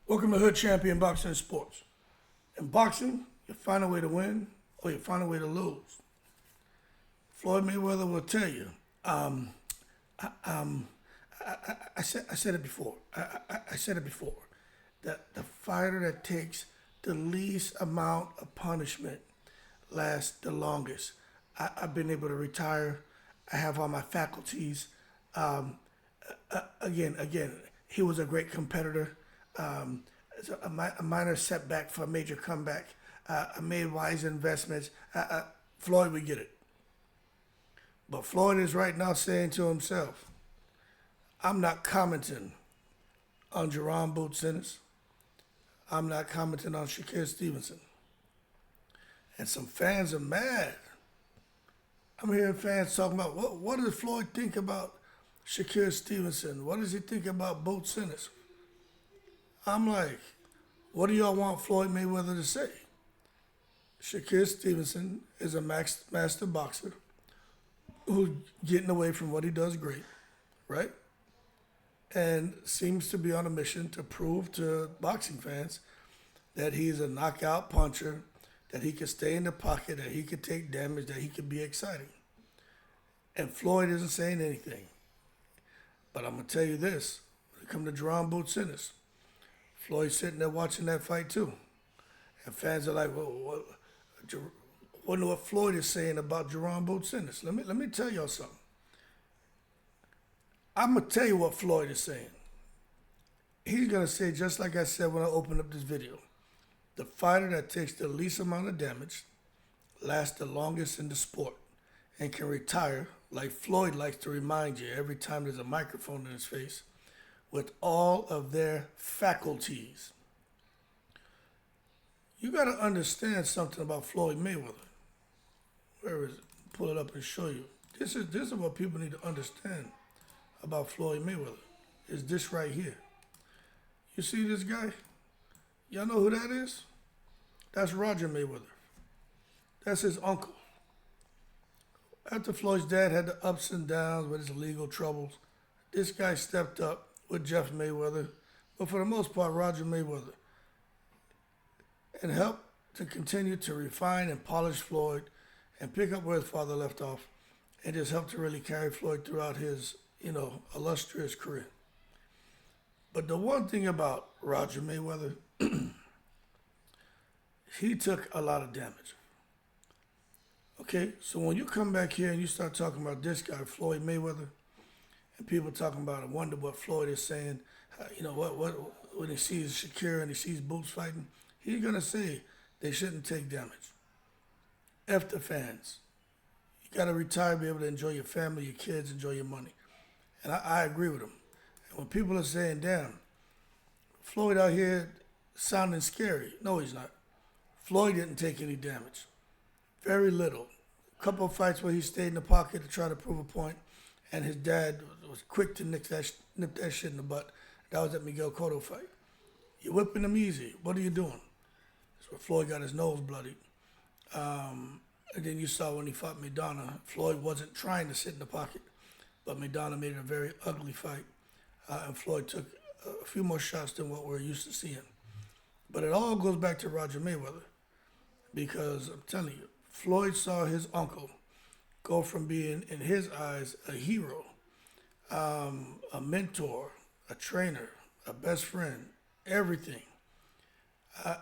Welcome to Hood Champion Boxing and Sports. In boxing, you find a way to win or you find a way to lose. Floyd Mayweather will tell you. I, um, I said it before. I said it before. That the fighter that takes the least amount of punishment lasts the longest. I've been able to retire. I have all my faculties. Um, again, he was a great competitor. It's a minor setback for a major comeback. I made wise investments. Floyd, we get it. But Floyd is right now saying to himself, I'm not commenting on Jaron Ennis. I'm not commenting on Shakur Stevenson. And some fans are mad. I'm hearing fans talking about what does Floyd think about Shakur Stevenson? What does he think about Ennis? I'm like, what do y'all want Floyd Mayweather to say? Shakur Stevenson is a master boxer who's getting away from what he does great, right? And seems to be on a mission to prove to boxing fans that he's a knockout puncher, that he can stay in the pocket, that he can take damage, that he can be exciting. And Floyd isn't saying anything. But I'm going to tell you this, when it comes to Jaron Ennis, Floyd's sitting there watching that fight too. And fans are like, well, wonder what Floyd is saying about Jaron Ennis. Let me tell y'all something. I'm going to tell you what Floyd is saying. He's going to say, just like I said when I opened up this video, the fighter that takes the least amount of damage lasts the longest in the sport and can retire, like Floyd likes to remind you every time there's a microphone in his face, with all of their faculties. You got to understand something about Floyd Mayweather. Where is it? Pull it up and show you. This is what people need to understand about Floyd Mayweather. Is this right here. You see this guy? Y'all know who that is? That's Roger Mayweather. That's his uncle. After Floyd's dad had the ups and downs with his legal troubles, this guy stepped up with Jeff Mayweather, but for the most part, Roger Mayweather, and helped to continue to refine and polish Floyd and pick up where his father left off, and just helped to really carry Floyd throughout his, illustrious career. But the one thing about Roger Mayweather, he took a lot of damage. Okay, so when you come back here and you start talking about this guy, Floyd Mayweather, and people talking about, I wonder what Floyd is saying, when he sees Shakur and he sees Boots fighting, he's going to say they shouldn't take damage. F the fans. You got to retire, be able to enjoy your family, your kids, enjoy your money. And I agree with him. And when people are saying, damn, Floyd out here sounding scary. No, he's not. Floyd didn't take any damage. Very little. A couple of fights where he stayed in the pocket to try to prove a point, and his dad was quick to nip that shit in the butt. That was that Miguel Cotto fight. You're whipping him easy. What are you doing? That's where Floyd got his nose bloodied. And then you saw when he fought Maidana, Floyd wasn't trying to sit in the pocket, but Maidana made it a very ugly fight, and Floyd took a few more shots than what we're used to seeing. But it all goes back to Roger Mayweather, because I'm telling you, Floyd saw his uncle go from being, in his eyes, a hero, a mentor, a trainer, a best friend, everything.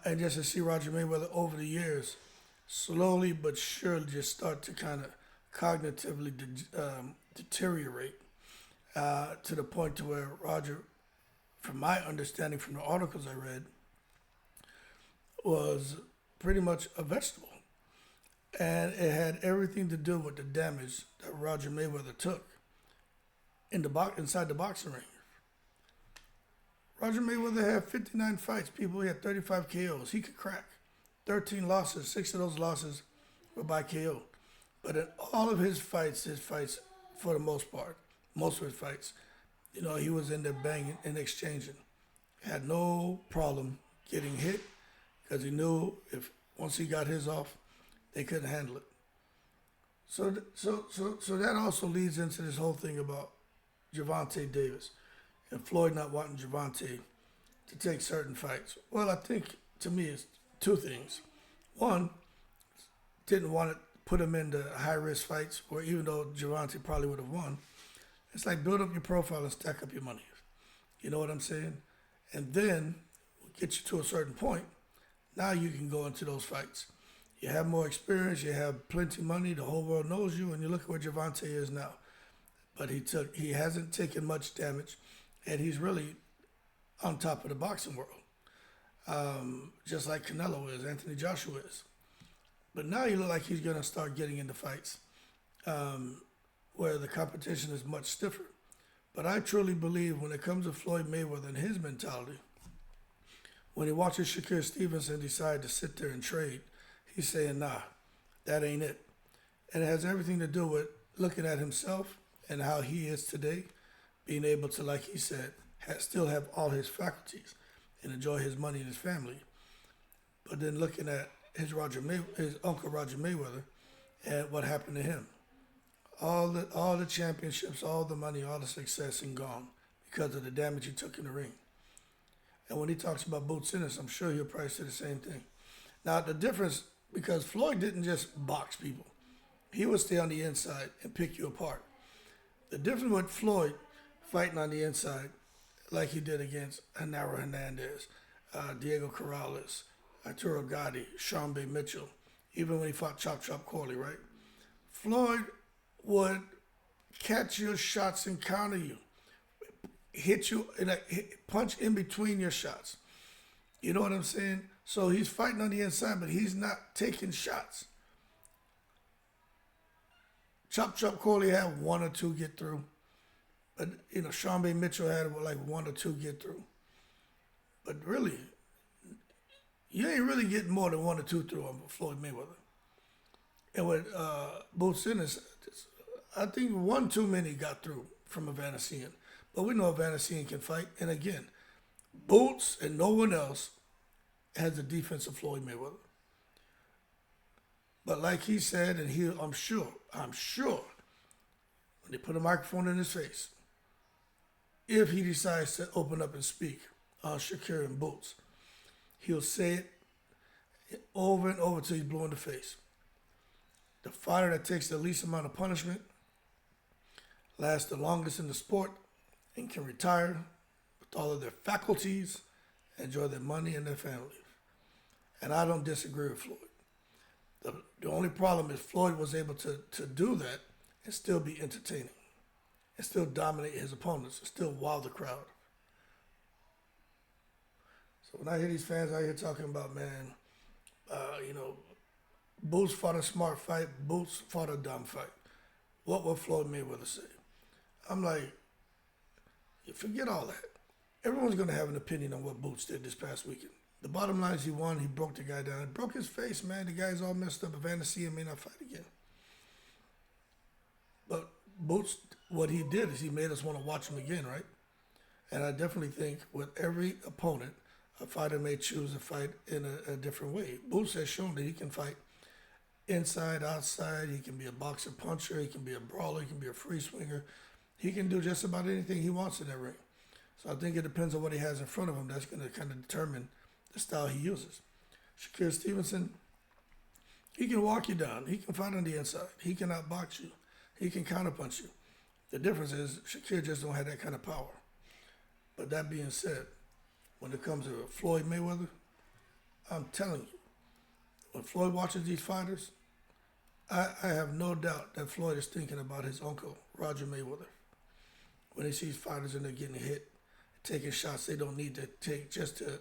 And just to see Roger Mayweather over the years, slowly but surely just start to kind of cognitively deteriorate to the point to where Roger, from my understanding from the articles I read, was pretty much a vegetable. And it had everything to do with the damage that Roger Mayweather took inside the boxing ring. Roger Mayweather had 59 fights. People, he had 35 KOs. He could crack. 13 losses. 6 of those losses were by KO. But in all of his fights, for the most part, most of his fights, he was in there banging and exchanging. Had no problem getting hit because he knew if once he got his off, they couldn't handle it. So that also leads into this whole thing about Gervonta Davis and Floyd not wanting Gervonta to take certain fights? Well, I think to me it's two things. One, didn't want to put him into high risk fights where even though Gervonta probably would have won, it's like build up your profile and stack up your money. You know what I'm saying? And then get you to a certain point. Now you can go into those fights. You have more experience, you have plenty of money, the whole world knows you, and you look at where Gervonta is now. But he hasn't taken much damage, and he's really on top of the boxing world. Just like Canelo is, Anthony Joshua is. But now you look like he's going to start getting into fights where the competition is much stiffer. But I truly believe when it comes to Floyd Mayweather and his mentality, when he watches Shakur Stevenson decide to sit there and trade, he's saying, nah, that ain't it. And it has everything to do with looking at himself and how he is today, being able to, like he said, still have all his faculties and enjoy his money and his family. But then looking at his uncle Roger Mayweather and what happened to him. All the championships, all the money, all the success and gone because of the damage he took in the ring. And when he talks about Boots Ennis, I'm sure he'll probably say the same thing. Now the difference, because Floyd didn't just box people. He would stay on the inside and pick you apart. The difference with Floyd fighting on the inside, like he did against Genaro Hernandez, Diego Corrales, Arturo Gatti, Sean B. Mitchell, even when he fought Chop Chop Corley, right? Floyd would catch your shots and counter you, hit you, punch in between your shots. You know what I'm saying? So he's fighting on the inside, but he's not taking shots. Chop Chop Corley had one or two get through. But, Sean B. Mitchell had like one or two get through. But really, you ain't really getting more than one or two through on Floyd Mayweather. And with Boots Ennis, I think one too many got through from Evanescence. But we know Evanescence can fight. And again, Boots and no one else has the defense of Floyd Mayweather. But like he said, and I'm sure, when they put a microphone in his face, if he decides to open up and speak on Shakur and Boots, he'll say it over and over till he's blue in the face. The fighter that takes the least amount of punishment lasts the longest in the sport and can retire with all of their faculties, enjoy their money and their families. And I don't disagree with Floyd. The only problem is Floyd was able to do that and still be entertaining and still dominate his opponents and still wow the crowd. So when I hear these fans out here talking about, man, Boots fought a smart fight, Boots fought a dumb fight, what would Floyd Mayweather say? I'm like, forget all that. Everyone's going to have an opinion on what Boots did this past weekend. The bottom line is he won. He broke the guy down. He broke his face, man. The guy's all messed up. Evanescence may not fight again. But Boots, what he did is he made us want to watch him again, right? And I definitely think with every opponent, a fighter may choose to fight in a different way. Boots has shown that he can fight inside, outside. He can be a boxer puncher. He can be a brawler. He can be a free swinger. He can do just about anything he wants in that ring. So I think it depends on what he has in front of him. That's going to kind of determine the style he uses. Shakur Stevenson, he can walk you down. He can fight on the inside. He can outbox you. He can counterpunch you. The difference is Shakur just don't have that kind of power. But that being said, when it comes to Floyd Mayweather, I'm telling you, when Floyd watches these fighters, I have no doubt that Floyd is thinking about his uncle, Roger Mayweather. When he sees fighters and they're getting hit, taking shots they don't need to take just to,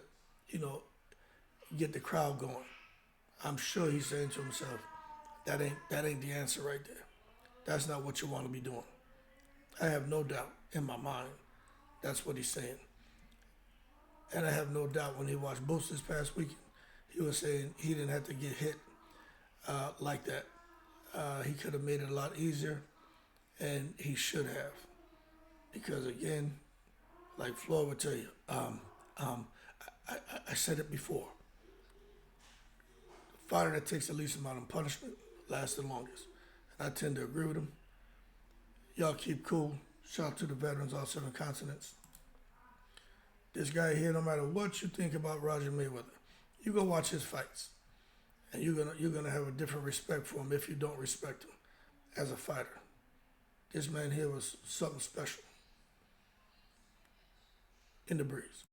get the crowd going. I'm sure he's saying to himself, that ain't the answer right there. That's not what you want to be doing. I have no doubt in my mind that's what he's saying. And I have no doubt when he watched Boots this past weekend, he was saying he didn't have to get hit like that. He could have made it a lot easier, and he should have. Because again, like Floyd would tell you, I said it before. The fighter that takes the least amount of punishment lasts the longest. And I tend to agree with him. Y'all keep cool. Shout out to the veterans, all 7 continents. This guy here, no matter what you think about Roger Mayweather, you go watch his fights, and you're gonna have a different respect for him if you don't respect him as a fighter. This man here was something special in the breeze.